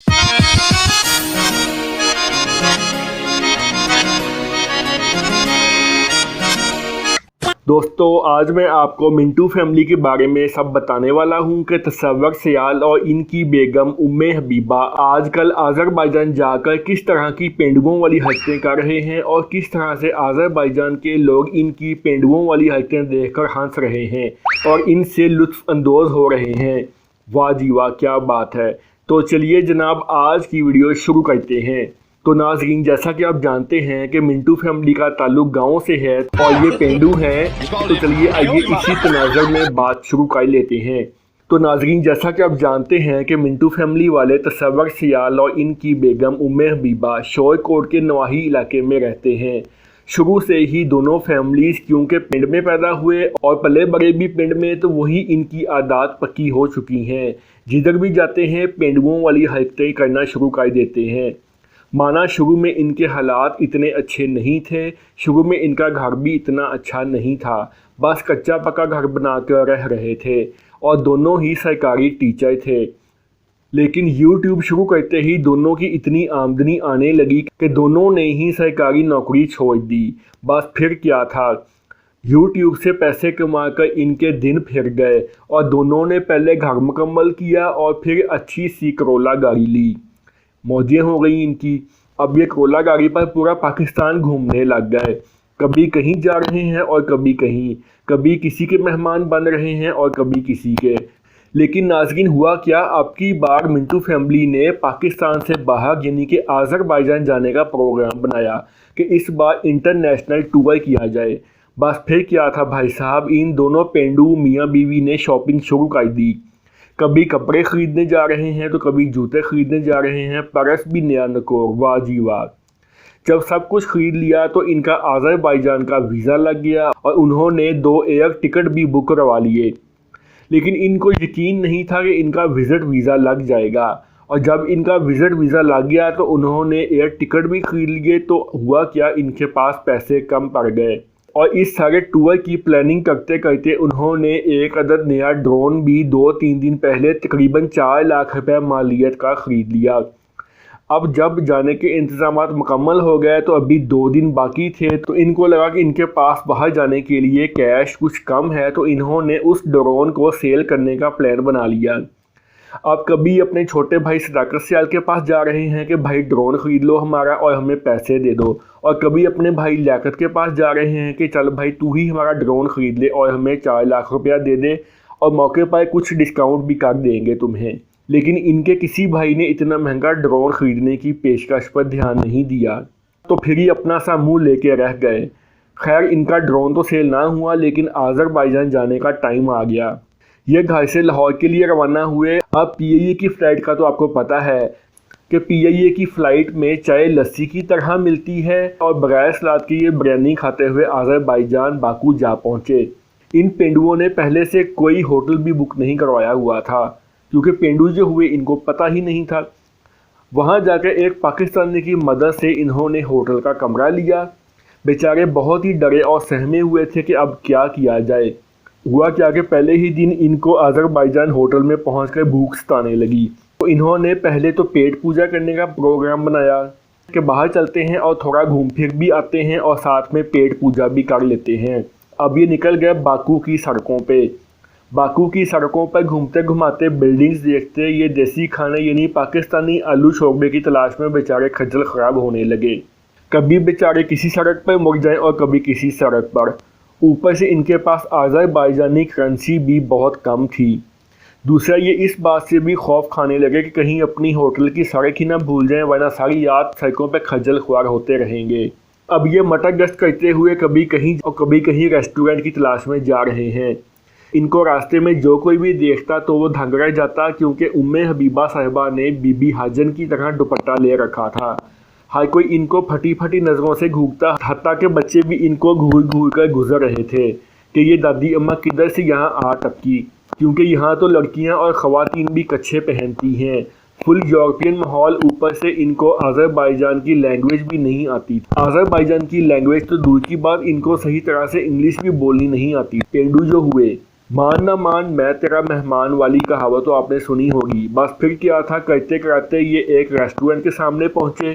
दोस्तों, आज मैं आपको मिंटू फैमिली के बारे में सब बताने वाला हूं कि तसव्वुर सियाल और इनकी बेगम उम्मे हबीबा आजकल आज़रबाईजान जाकर किस तरह की पेंडुओं वाली हरकतें कर रहे हैं और किस तरह से आज़रबाईजान के लोग इनकी पेंडुओं वाली हरकतें देखकर हंस रहे हैं और इनसे लुत्फ़ अंदोज़ हो रहे हैं। वाह जी वाह, क्या बात है। तो चलिए जनाब, आज की वीडियो शुरू करते हैं। तो नाज़रीन, जैसा कि आप जानते हैं कि मिंटू फैमिली का ताल्लुक गांव से है और ये पेंडू हैं, तो चलिए आइए इसी तनाज़ुर में बात शुरू कर लेते हैं। तो नाज़रीन, जैसा कि आप जानते हैं कि मिंटू फैमिली वाले तसव्वुर सियाल और इनकी बेगम उम्मे हबीबा शोरकोट के नवाही इलाके में रहते हैं। शुरू से ही दोनों फैमिलीज़ क्योंकि पिंड में पैदा हुए और पले बड़े भी पिंड में, तो वही इनकी आदत पक्की हो चुकी हैं। जिधर भी जाते हैं पेंडुओं वाली हरकतें करना शुरू कर देते हैं। माना शुरू में इनके हालात इतने अच्छे नहीं थे, शुरू में इनका घर भी इतना अच्छा नहीं था, बस कच्चा पक्का घर बना कर रह रहे थे और दोनों ही सरकारी टीचर थे। लेकिन YouTube शुरू करते ही दोनों की इतनी आमदनी आने लगी कि दोनों ने ही सरकारी नौकरी छोड़ दी। बस फिर क्या था, YouTube से पैसे कमाकर इनके दिन फिर गए और दोनों ने पहले घर मुकम्मल किया और फिर अच्छी सी करोला गाड़ी ली। मौजें हो गई इनकी। अब ये कोला गाड़ी पर पूरा पाकिस्तान घूमने लग गए। कभी कहीं जा रहे हैं और कभी कहीं, कभी किसी के मेहमान बन रहे हैं और कभी किसी के। लेकिन नाज़रीन, हुआ क्या, अब की बार मिंटू फैमिली ने पाकिस्तान से बाहर यानी कि आज़रबाईजान जाने का प्रोग्राम बनाया कि इस बार इंटरनेशनल टूर किया जाए। बस फिर क्या था भाई साहब, इन दोनों पेंडू मियाँ बीवी ने शॉपिंग शुरू कर दी। कभी कपड़े ख़रीदने जा रहे हैं तो कभी जूते ख़रीदने जा रहे हैं, पर्स भी नया नकोर। वाह जी वाह। जब सब कुछ ख़रीद लिया तो इनका आज़रबाईजान का वीज़ा लग गया और उन्होंने 2 एयर टिकट भी बुक करवा लिए। लेकिन इनको यकीन नहीं था कि इनका विज़िट वीज़ा लग जाएगा, और जब इनका विज़िट वीज़ा लग गया तो उन्होंने एयर टिकट भी ख़रीद लिए। तो हुआ क्या, इनके पास पैसे कम पड़ गए और इस सारे टूर की प्लानिंग करते करते उन्होंने एक अदद नया ड्रोन भी 2-3 दिन पहले तकरीबन 4 लाख रुपए मालियत का ख़रीद लिया। अब जब जाने के इंतज़ामात मुकम्मल हो गए तो अभी 2 दिन बाकी थे, तो इनको लगा कि इनके पास बाहर जाने के लिए कैश कुछ कम है, तो इन्होंने उस ड्रोन को सेल करने का प्लान बना लिया। अब कभी अपने छोटे भाई सदाकत सियाल के पास जा रहे हैं कि भाई ड्रोन ख़रीद लो हमारा और हमें पैसे दे दो, और कभी अपने भाई लियाकत के पास जा रहे हैं कि चल भाई तू ही हमारा ड्रोन ख़रीद ले और हमें 4 लाख रुपया दे दे और मौके पर कुछ डिस्काउंट भी कर देंगे तुम्हें। लेकिन इनके किसी भाई ने इतना महंगा ड्रोन ख़रीदने की पेशकश पर ध्यान नहीं दिया, तो फिर ही अपना सा मुँह लेके रह गए। खैर, इनका ड्रोन तो सेल ना हुआ, लेकिन आज़रबाईजान जाने का टाइम आ गया। ये घर से लाहौर के लिए रवाना हुए। अब PIA की फ़्लाइट का तो आपको पता है कि PIA की फ़्लाइट में चाय लस्सी की तरह मिलती है, और बगैर सलाद के ये बिरयानी खाते हुए आज़रबाईजान बाकू जा पहुँचे। इन पेंडुओं ने पहले से कोई होटल भी बुक नहीं करवाया हुआ था, क्योंकि पेंडू जो हुए इनको पता ही नहीं था। वहाँ जाकर एक पाकिस्तानी की मदद से इन्होंने होटल का कमरा लिया। बेचारे बहुत ही डरे और सहमे हुए थे कि अब क्या किया जाए। हुआ क्या कि पहले ही दिन इनको आज़रबाईजान होटल में पहुंचकर भूख सताने लगी, तो इन्होंने पहले तो पेट पूजा करने का प्रोग्राम बनाया कि बाहर चलते हैं और थोड़ा घूम फिर भी आते हैं और साथ में पेट पूजा भी कर लेते हैं। अब ये निकल गए बाकू की सड़कों पे। बाकू की सड़कों पर घूमते घुमाते, बिल्डिंग्स देखते, ये देसी खाने यानी पाकिस्तानी आलू शोरबे की तलाश में बेचारे खज्जल ख़राब होने लगे। कभी बेचारे किसी सड़क पर मुड़ जाएँ और कभी किसी सड़क पर। ऊपर से इनके पास आज़रबाईजानी करेंसी भी बहुत कम थी। दूसरा, ये इस बात से भी खौफ खाने लगे कि कहीं अपनी होटल की सड़क ही ना भूल जाएं, वरना सारी रात सड़कों पर खज्जल खुआर होते रहेंगे। अब ये मटर गश्त करते हुए कभी कहीं और कभी कहीं रेस्टोरेंट की तलाश में जा रहे हैं। इनको रास्ते में जो कोई भी देखता तो वो दंग रह जाता, क्योंकि उम्मे हबीबा साहिबा ने बीबी हाजन की तरह दुपट्टा ले रखा था। हर कोई इनको फटी फटी नज़रों से घूरता, हत्ता के बच्चे भी इनको घूर घूर कर गुजर रहे थे कि ये दादी अम्मा किधर से यहाँ आ टपकी, क्योंकि यहाँ तो लड़कियाँ और ख़वातीन भी कच्छे पहनती हैं। फुल यूरोपियन माहौल, ऊपर से इनको आज़रबाईजान की लैंग्वेज भी नहीं आती। आज़रबाईजान की लैंग्वेज तो दूर की बात, इनको सही तरह से इंग्लिश भी बोलनी नहीं आती। पेंडू जो हुए मान ना मान मैं तेरा मेहमान वाली कहावत तो आपने सुनी होगी। बस फिर क्या था, करते कराते ये एक रेस्टोरेंट के सामने पहुंचे।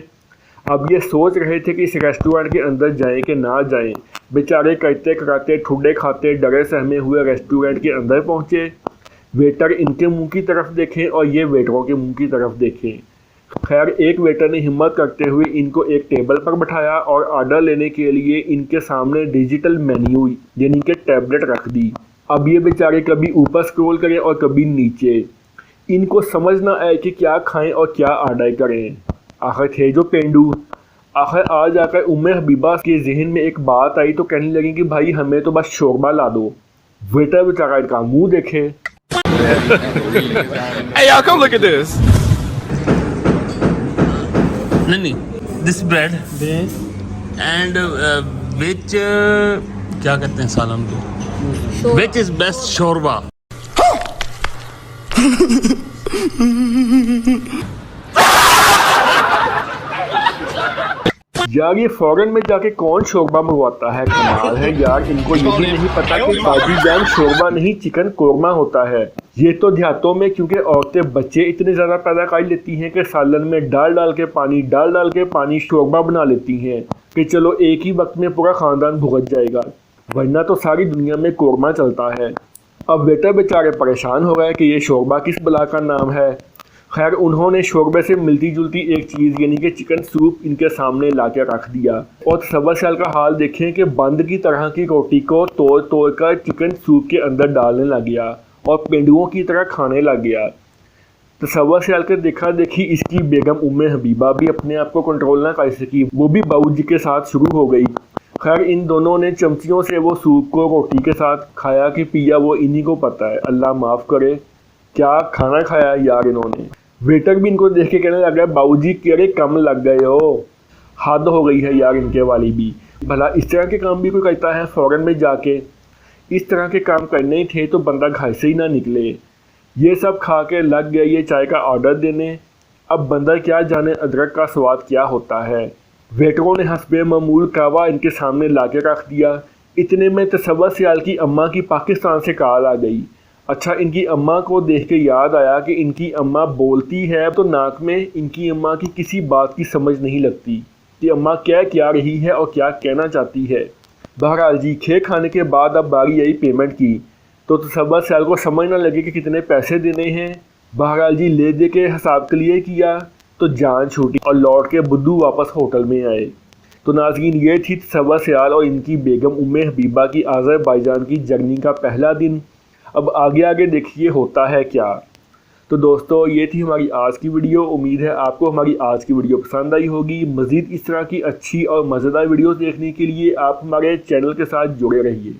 अब ये सोच रहे थे कि इस रेस्टोरेंट के अंदर जाएं कि ना जाएं। बेचारे करते कराते ठुड्डे खाते डरे सहमे हुए रेस्टोरेंट के अंदर पहुंचे। वेटर इनके मुंह की तरफ देखें और ये वेटरों के मुंह की तरफ देखें। खैर एक वेटर ने हिम्मत करते हुए इनको एक टेबल पर बिठाया और ऑर्डर लेने के लिए इनके सामने डिजिटल मेन्यू यानी कि टैबलेट रख दी। अब ये बेचारे कभी ऊपर स्क्रॉल करें और कभी नीचे। इनको समझ ना आए कि क्या खाएं और क्या ऑर्डर करें। आखिर थे जो पेंडू। आखिर आज आकर उम्मे हबीबा के जहन में एक बात आई तो कहने लगी कि भाई हमें तो बस शोरबा ला दो। वेटर बेचारा इनका मुंह देखे। Hey, y'all, come look at this. नहीं दिस ब्रेड एंड विच क्या कहते हैं सालन को, विच इज बेस्ट शोरबा। यार ये फॉरेन में जाके कौन शोरबा मंगवाता है, कमाल है यार। इनको ये भी नहीं पता कि पाजीजान शोरबा नहीं चिकन कोरमा होता है। ये तो देहातों में क्योंकि औरतें बच्चे इतने ज़्यादा पैदा कर लेती हैं कि सालन में डाल डाल के पानी शोरबा बना लेती हैं कि चलो एक ही वक्त में पूरा ख़ानदान भुगत जाएगा, वरना तो सारी दुनिया में कोरमा चलता है। अब वेटर बेचारे परेशान हो गए कि ये शोरबा किस बला का नाम है। खैर उन्होंने शोरबे से मिलती जुलती एक चीज़ यानी कि चिकन सूप इनके सामने ला के रख दिया और तसव्वुर साल का हाल देखें कि बंद की तरह की रोटी को तोड़ तोड़ कर चिकन सूप के अंदर डालने लग गया और पेंडुओं की तरह खाने लग गया। तसव्वुर साल के देखा देखी इसकी बेगम उम्मे हबीबा भी अपने आप को कंट्रोल ना कर सकी, वो भी बाबूजी के साथ शुरू हो गई। खैर इन दोनों ने चमचियों से वो सूप को रोटी के साथ खाया कि पिया वो इन्हीं को पता है, अल्लाह माफ़ करे। क्या खाना खाया यार इन्होंने। वेटर भी इनको देख के कहने लग गया बाबूजी केड़े कम लग गए हो, हद हो गई है यार इनके वाली भी। भला इस तरह के काम भी कोई करता है फॉरेन में जाके। इस तरह के काम करने ही थे तो बंदा घर से ही ना निकले। ये सब खा के लग गया ये चाय का ऑर्डर देने। अब बंदा क्या जाने अदरक का स्वाद क्या होता है। वेटरों ने हस्बे मामूल कहवा इनके सामने ला के रख दिया। इतने में तसव्वुर साल की अम्मा की पाकिस्तान से कॉल आ गई। अच्छा इनकी अम्मा को देख के याद आया कि इनकी अम्मा बोलती है तो नाक में इनकी अम्मा की किसी बात की समझ नहीं लगती कि अम्मा क्या रही है और क्या कहना चाहती है। बहरहाल जी खाने के बाद अब बारी आई पेमेंट की, तो तसव्वुर साल को समझ ना लगे कि कितने पैसे देने हैं। बहरहाल जी ले दे के हिसाब क्लियर किया तो जान छूटी और लौट के बुद्धू वापस होटल में आए। तो नाज़रीन ये थी तसव्वुर साल और इनकी बेगम उम्मे हबीबा की अज़रबैजान की जर्नी का पहला दिन। अब आगे देखिए होता है क्या। तो दोस्तों ये थी हमारी आज की वीडियो। उम्मीद है आपको हमारी आज की वीडियो पसंद आई होगी। मज़ीद इस तरह की अच्छी और मज़ेदार वीडियोस देखने के लिए आप हमारे चैनल के साथ जुड़े रहिए।